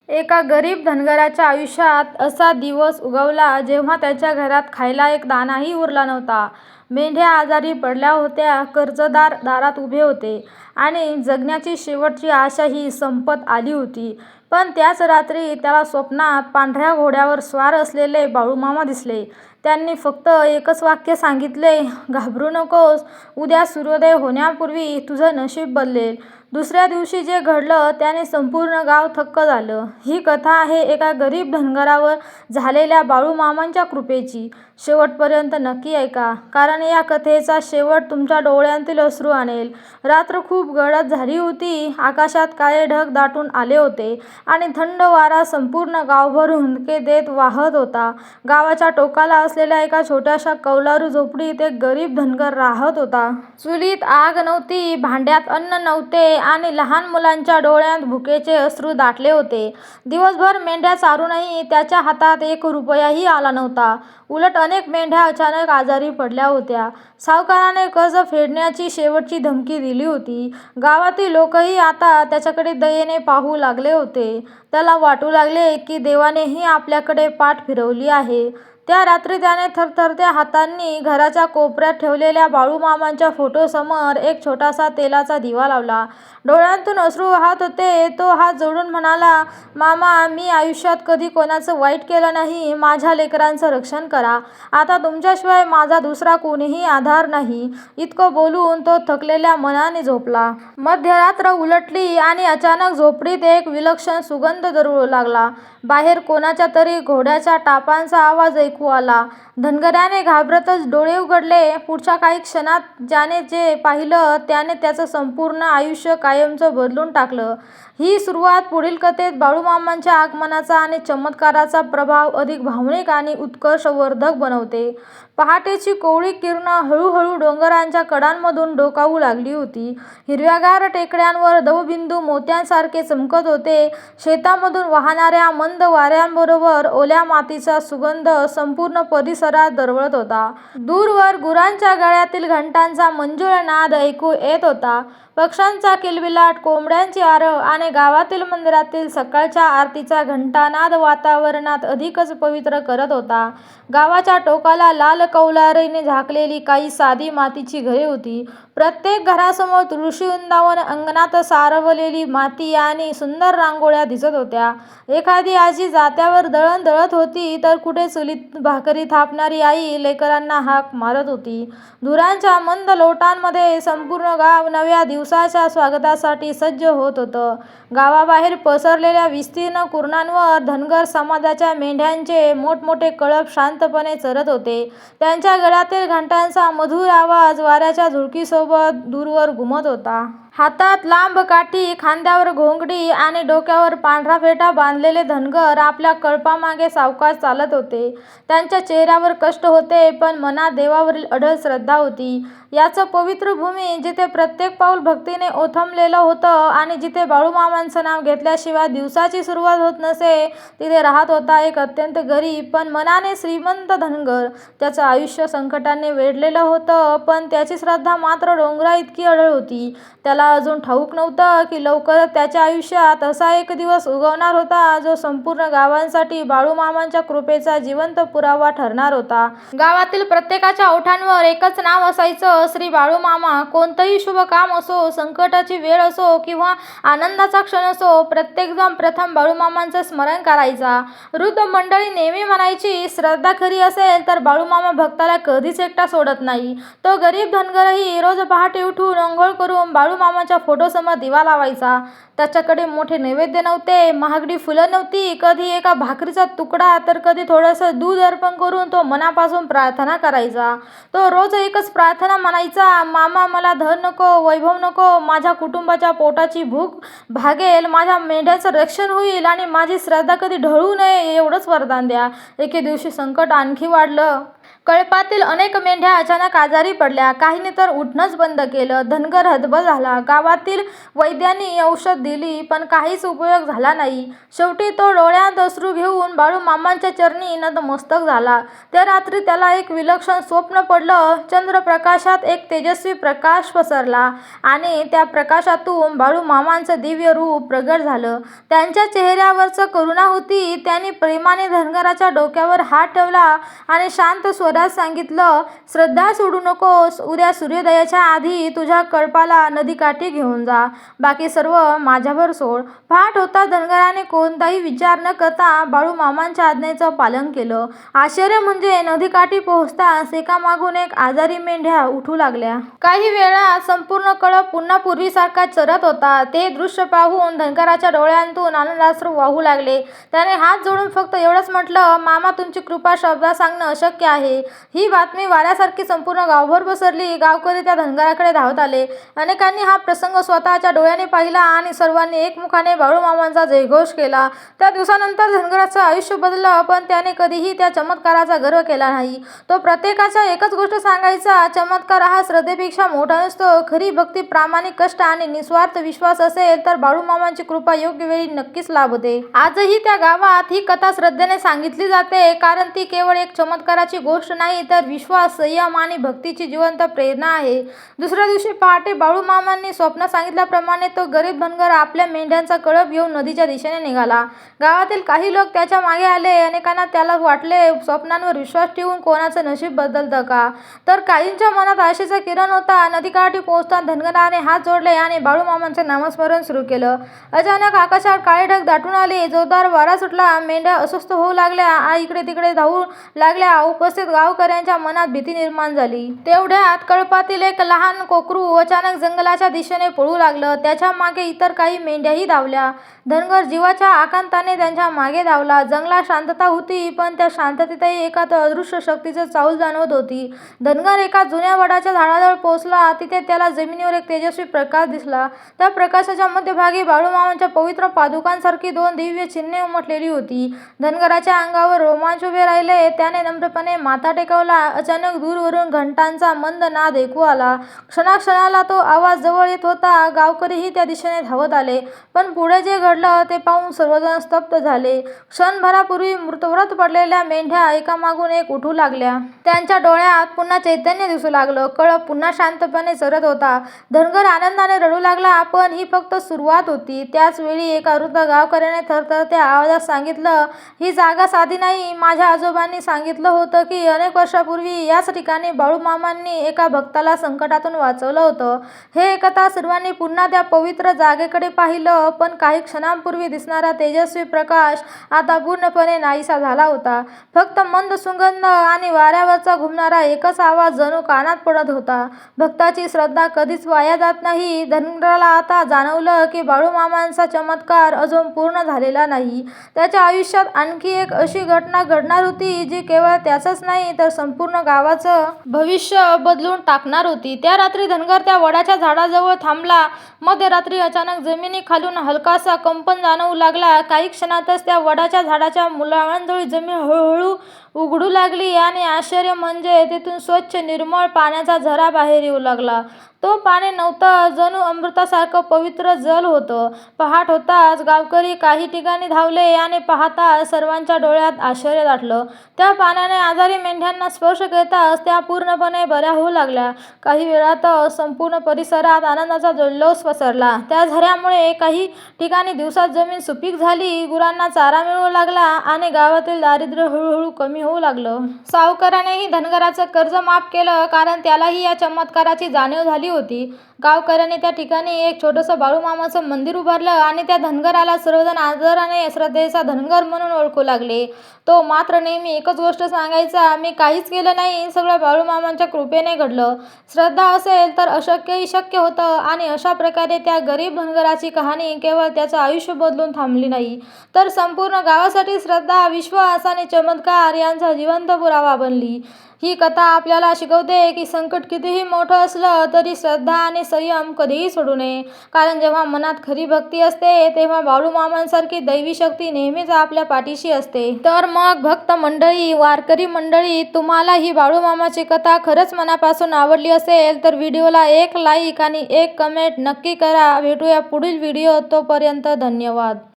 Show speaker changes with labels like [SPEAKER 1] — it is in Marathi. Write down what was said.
[SPEAKER 1] एका गरीब धनगराच्या आयुष्यात असा दिवस उगवला जेव्हा त्याच्या घरात खायला एक दाणाही उरला नव्हता. मेंढ्या आजारी पडल्या होत्या, कर्जदार दारात उभे होते आणि जगण्याची शेवटची आशाही संपत आली होती. पण त्याच रात्री त्याला स्वप्नात पांढऱ्या घोड्यावर स्वार असलेले बाळूमामा दिसले. त्यांनी फक्त एकच वाक्य सांगितले, "घाबरू नकोस, उद्या सूर्योदय होण्यापूर्वी तुझं नशीब बदलेल." दुसऱ्या दिवशी जे घडलं त्याने संपूर्ण गाव थक्क झालं. ही कथा आहे एका गरीब धनगरावर झालेल्या बाळूमामांच्या कृपेची. शेवटपर्यंत नक्की ऐका, कारण या कथेचा शेवट तुमच्या डोळ्यांतील अश्रू आणेल. रात्र खूप गडद झाली होती. आकाशात काळे ढग दाटून आले होते आणि थंड वारा संपूर्ण गावभर हुंदके देत वाहत होता. गावाच्या टोकाला असलेल्या एका छोट्याशा कौलारू झोपडीत एक गरीब धनगर राहत होता. चुलीत आग नव्हती, भांड्यात अन्न नव्हते आणि लहान मुलांच्या डोळ्यांत भुकेचे अश्रू दाटले होते. दिवसभर मेंढ्या चारूनही त्याच्या हातात एक रुपयाही आला नव्हता. उलट अनेक मेंढ्या अचानक आजारी पडल्या होत्या. सावकाराने कर्ज फेडण्याची शेवटची धमकी दिली होती. गावातील लोकही आता त्याच्याकडे दयेने पाहू लागले होते. त्याला वाटू लागले की देवानेही आपल्याकडे पाठ फिरवली आहे. त्या रात्री त्याने थरथरत्या हातांनी घराच्या कोपऱ्यात ठेवलेल्या बाळूमामांच्या फोटोसमोर एक छोटासा तेलाचा दिवा लावला. डोळ्यांतून अश्रू वाहत होते. तो हात जोडून म्हणाला, "मामा, मी आयुष्यात कधी कोणाचं वाईट केलं नाही. माझ्या लेकरांचं रक्षण करा. आता तुमच्याशिवाय माझा दुसरा कोणीही आधार नाही." इतकं बोलून तो थकलेल्या मनाने झोपला. मध्यरात्र उलटली आणि अचानक झोपडीत एक विलक्षण सुगंध दरवळू लागला. बाहेर कोणाच्या तरी घोड्याच्या टापांचा आवाज ऐकू आला. धनगराने घाबरतच डोळे उघडले. पुढच्या काही क्षणात ज्याने जे पाहिलं त्याने त्याचं संपूर्ण आयुष्य कायमचं बदलून टाकलं. ही सुरुवात पुढील कथेत बाळूमामांच्या आगमनाचा आणि चमत्काराचा प्रभाव अधिक भावनिक आणि उत्कर्षवर्धक बनवते. पहाटेची कोवळी किरणं हळूहळू डोंगरांच्या कडांमधून डोकावू लागली होती. हिरव्यागार टेकड्यांवर दवबिंदू मोत्यांसारखे चमकत होते. शेतामधून वाहणाऱ्या मंद वाऱ्यांबरोबर ओल्या मातीचा सुगंध संपूर्ण परिसरात दरवळत होता. दूरवर गुरांच्या गळ्यातील घंटांचा मंजुळ नाद ऐकू येत होता. पक्ष्यांचा किलबिलाट, कोंबड्यांची आरव आणि गावातील मंदिरातील सकाळच्या आरतीचा घंटानाद वातावरणात अधिकच पवित्र करत होता. गावाच्या टोकाला लाल कौलारीने झाकलेली काही साधी मातीची घरे होती. प्रत्येक घरासमोर तुळशीवृंदावन, अंगणात सारवलेली माती आणि सुंदर रांगोळ्या दिसत होत्या. एखादी आजी जात्यावर दळण दळत होती, तर कुठे चुलीत भाकरी थापणारी आई लेकरांना हाक मारत होती. धुरांच्या मंद लोटांमध्ये संपूर्ण गाव नव्या दिवसाच्या स्वागतासाठी सज्ज होत होतं. गावाबाहेर पसरलेल्या विस्तीर्ण कुरणांवर धनगर समाजाच्या मेंढ्यांचे मोठमोठे कळप शांतपणे चरत होते. त्यांच्या गळ्यातील घंटांचा मधुर आवाज वाऱ्याच्या झुळकीसोबत दूरवर घुमत होता. हातात लांब काठी, खांद्यावर घोंगडी आणि डोक्यावर पांढरा फेटा बांधलेले धनगर आपल्या कळपामागे सावकाश चालत होते. त्यांच्या चेहऱ्यावर कष्ट होते, पण मनात देवावरील अढळ श्रद्धा होती. याच पवित्र भूमी, जिथे प्रत्येक पाऊल भक्तीने ओथंबलेलं होतं आणि जिथे बाळूमामांचं नाव घेतल्याशिवाय दिवसाची सुरुवात होत नसे, तिथे राहत होता एक अत्यंत गरीब पण मनाने श्रीमंत धनगर. त्याचं आयुष्य संकटाने वेढलेलं होतं, पण त्याची श्रद्धा मात्र डोंगराइतकी अढळ होती. त्याला अजून ठाऊक नव्हतं की लवकरच त्याच्या आयुष्यात असा एक दिवस उगवणार होता, जो संपूर्ण गावांसाठी बाळूमामांच्या कृपेचा जिवंत पुरावा ठरणार होता. गावातील प्रत्येकाच्या ओठांवर एकच नाव असायचं, श्री बाळूमामा. कोणतंही शुभ काम असो, संकटाची वेळ असो किंवा आनंदाचा क्षण असो, प्रत्येकजण प्रथम बाळूमामांचं स्मरण करायचा. वृद्ध मंडळी नेहमी म्हणायची, श्रद्धा खरी असेल तर बाळूमामा भक्ताला कधीच एकटा सोडत नाही. तो गरीब धनगरही रोज पहाटे उठून अंघोळ करून बाळूमामाच्या फोटोसमोर दिवा लावायचा. त्याच्याकडे मोठे नैवेद्य नव्हते, महागडी फुलं नव्हती, कधी एका भाकरीचा तुकडा तर कधी थोडंसं दूध अर्पण करून तो मनापासून प्रार्थना करायचा. तो रोज एकच प्रार्थना म्हणायचा, मामा, मला धन नको, वैभव नको, माझ्या कुटुंबाच्या पोटाची भूक भागेल, माझ्या मेंढ्याचं रक्षण होईल आणि माझी श्रद्धा कधी ढळू नये, एवढंच वरदान द्या. एके दिवशी संकट आणखी वाढलं. कळपातील अनेक मेंढ्या अचानक आजारी पडल्या. काहींनी तर उठणंच बंद केलं. धनगर हतबल झाला. गावातील वैद्यांनी औषध दिली, पण काहीच उपयोग झाला नाही. शेवटी तो डोळ्यात अश्रू घेऊन बाळूमामांच्या चरणी नतमस्तक झाला. त्या रात्री त्याला एक विलक्षण स्वप्न पडलं. चंद्रप्रकाशात एक तेजस्वी प्रकाश पसरला आणि त्या प्रकाशातून बाळूमामांचं दिव्य रूप प्रगट झालं. त्यांच्या चेहऱ्यावरच करुणा होती. त्यांनी प्रेमाने धनगराच्या डोक्यावर हात ठेवला आणि शांत स्वरात सांगितलं, श्रद्धा सोडू नकोस. उद्या सूर्योदयाच्या आधी तुझ्या कळपाला नदीकाठी घेऊन जा. बाकी सर्व माझ्यावर सोड. पहाट होता. धनगराने कोणताही विचार न करता बाळूमामांच्या आज्ञेचं पालन केलं. आश्चर्य म्हणजे नदीकाठी पोहोचताच एकामागून एक आजारी मेंढ्या उठू लागल्या. काही वेळात संपूर्ण कळप पुन्हा पूर्वीसारखा चरत होता. ते दृश्य पाहून धनगराच्या डोळ्यांतून आनंदाश्रू वाहू लागले. त्याने हात जोडून फक्त एवढंच म्हटलं, मामा तुमची कृपा शब्दात सांगणं अशक्य आहे. ही बातमी वाऱ्यासारखी संपूर्ण गावभर पसरली. गावकरी त्या धनगराकडे धावत आले. अनेकांनी हा प्रसंग स्वतःच्या डोळ्यांनी पाहिला आणि सर्वांनी एकमुखाने बाळूमामांचा जयघोष केला. त्या दिवसानंतर धनगराचं आयुष्य बदललं, पण त्याने कधीही त्या चमत्काराचा गर्व केला नाही. तो प्रत्येकाच्या एकच गोष्ट सांगायचा, चमत्कार हा श्रद्धेपेक्षा मोठा नसतो. खरी भक्ती, प्रामाणिक कष्ट आणि निस्वार्थ विश्वास असेल तर बाळूमामांची कृपा योग्य वेळी नक्कीच लाभते. आजही त्या गावात ही कथा श्रद्धेने सांगितली जाते, कारण ती केवळ एक चमत्काराची गोष्ट नाही, तर विश्वास, संयम आणि भक्तीची जिवंत प्रेरणा आहे. दुसऱ्या दिवशी पहाटे बाळूमामांनी स्वप्नात सांगितल्याप्रमाणे तो गरीब धनगर आपल्या मेंढ्यांचा कळप घेऊन नदीच्या दिशेने निघाला. गावातील काही लोक त्याच्या मागे आले. अनेकांना त्याला वाटले, स्वप्नांवर विश्वास ठेवून कोणाचं नशीब बदलतं का? तर काहींच्या मनात आशेचा किरण होता. नदीकाठी पोहोचताच धनगराने हात जोडले आणि बाळूमामांचे नामस्मरण सुरू केलं. अचानक आकाशात काळे ढग दाटून आले. जोरदार वारा सुटला. मेंढ्या अस्वस्थ होऊ लागल्या. इकडे तिकडे धावू लागल्या. उपस्थित गावकऱ्यांच्या मनात भीती निर्माण झाली. तेवढ्यात कळपातील एक लहान कोकरू अचानक जंगलाच्या दिशेने पळू लागलं. त्याच्या मागे इतर काही मेंढ्याही धावल्या. धनगर जीवाच्या आकांताने त्यांच्या मागे धावला. जंगलात शांतता होती, पण त्या शांततेतही एका अदृश्य शक्तीचं चाहूल जाणवत होती. धनगर एका जुन्या वडाच्या झाडाजवळ पोहोचला. तिथे त्याला जमिनीवर एक तेजस्वी प्रकाश दिसला. त्या प्रकाशाच्या मध्यभागी बाळूमामांच्या पवित्र पादुकांसारखी दोन दिव्य चिन्हे उमटलेली होती. धनगराच्या अंगावर रोमांच उभे राहिले. त्याने नम्रपणे माथा टेकवला. अचानक दूरवरून घंटांचा मंद नाद ऐकू आला. क्षणाक्षणाला तो आवाज जवळ येत होता. गावकरीही त्या दिशेने धावत आले, पण पुढे जे घडलं ते पाहून सर्वजण स्तब्ध झाले. क्षणभरापूर्वी मृतव्रत पडलेल्या मेंढ्या एकामागून एक उठू लागल्या. त्यांच्या डोळ्यात पुन्हा चैतन्य दिसू लागलं. कळप पुन्हा शांतपणे चरत होता. धनगर आनंदाने रडू लागला, पण ही फक्त सुरुवात होती. त्याच वेळी एका वृद्ध गावकऱ्याने थरथरत्या आवाजात सांगितलं, ही जागा साधी नाही. माझ्या आजोबांनी सांगितलं होतं की अनेक वर्षापूर्वी याच ठिकाणी बाळूमामांनी एका भक्ताला संकटातून वाचवलं होतं. हे ऐकता सर्वांनी पुन्हा त्या पवित्र जागेकडे पाहिलं, पण काही क्षणांपूर्वी दिसणारा तेजस्वी प्रकाश आता पूर्णपणे नाहीसा झाला होता. फक्त मंद सुगंध आणि वाऱ्यावरचा घुमणारा एकच आवाज जणू कानात पडत होता. भक्ताची श्रद्धा कधीच वाया जात नाही. धनगराला आता जाणवलं की बाळूमामांचा चमत्कार अजून पूर्ण झालेला नाही. त्याच्या आयुष्यात आणखी एक अशी घटना घडणार होती, जी केवळ त्याचंच नाही, तर संपूर्ण गावाचं भविष्य बदलून टाकणार होती. त्या रात्री धनगर त्या वडाच्या झाडाजवळ थांबला. मध्यरात्री अचानक जमिनीखालून हलकासा कंपन जाणवू लागला. काही क्षणातच त्या वडाच्या झाडाच्या मुळांजवळ जमीन हळूहळू उघडू लागली आणि आश्चर्य म्हणजे तिथून स्वच्छ निर्मळ पाण्याचा झरा बाहेर येऊ लागला. तो पाणी नव्हतं, जणू अमृतासारखं पवित्र जल होतं. पहाट होताच गावकरी काही ठिकाणी धावले आणि पाहता सर्वांच्या डोळ्यात आश्चर्य दाटलं. त्या पाण्याने आजारी मेंढ्यांना स्पर्श करताच त्या पूर्णपणे बऱ्या होऊ लागल्या. काही वेळात संपूर्ण परिसरात आनंदाचा जल्लोष पसरला. त्या झऱ्यामुळे काही ठिकाणी दिवसात जमीन सुपीक झाली. गुरांना चारा मिळू लागला आणि गावातील दारिद्र्य हळूहळू कमी होऊ लागलं. सावकारानेही धनगराचं कर्ज माफ केलं, कारण त्यालाही या चमत्काराची जाणीव झाली होती. गावकऱ्यांनी त्या ठिकाणी एक छोटंसं बाळूमामाचं मंदिर उभारलं आणि त्या धनगराला सर्वजण आदराने श्रद्धेचा धनगर म्हणून ओळखू लागले. तो मात्र नेहमी एकच गोष्ट सांगायचा, मी काहीच केलं नाही, सगळं बाळूमामांच्या कृपेने घडलं. श्रद्धा असेल तर अशक्यही शक्य होतं. आणि अशा प्रकारे त्या गरीब धनगराची कहाणी केवळ त्याचं आयुष्य बदलून थांबली नाही, तर संपूर्ण गावासाठी श्रद्धा, विश्वास आणि चमत्कार यांचा जिवंत पुरावा बनली. ही कथा आपल्याला शिकवते की संकट कितीही मोठं असलं तरी श्रद्धा आणि संयम कधीही सोडू नये. कारण जेव्हा मनात खरी भक्ती असते तेव्हा बाळूमामांसारखी दैवी शक्ती नेहमीच आपल्या पाठीशी असते. तर मग भक्त मंडळी, वारकरी मंडळी, तुम्हाला ही बाळूमामाची कथा खरंच मनापासून आवडली असेल तर व्हिडिओला एक लाईक आणि एक कमेंट नक्की करा. भेटूया पुढील व्हिडिओ. तोपर्यंत धन्यवाद.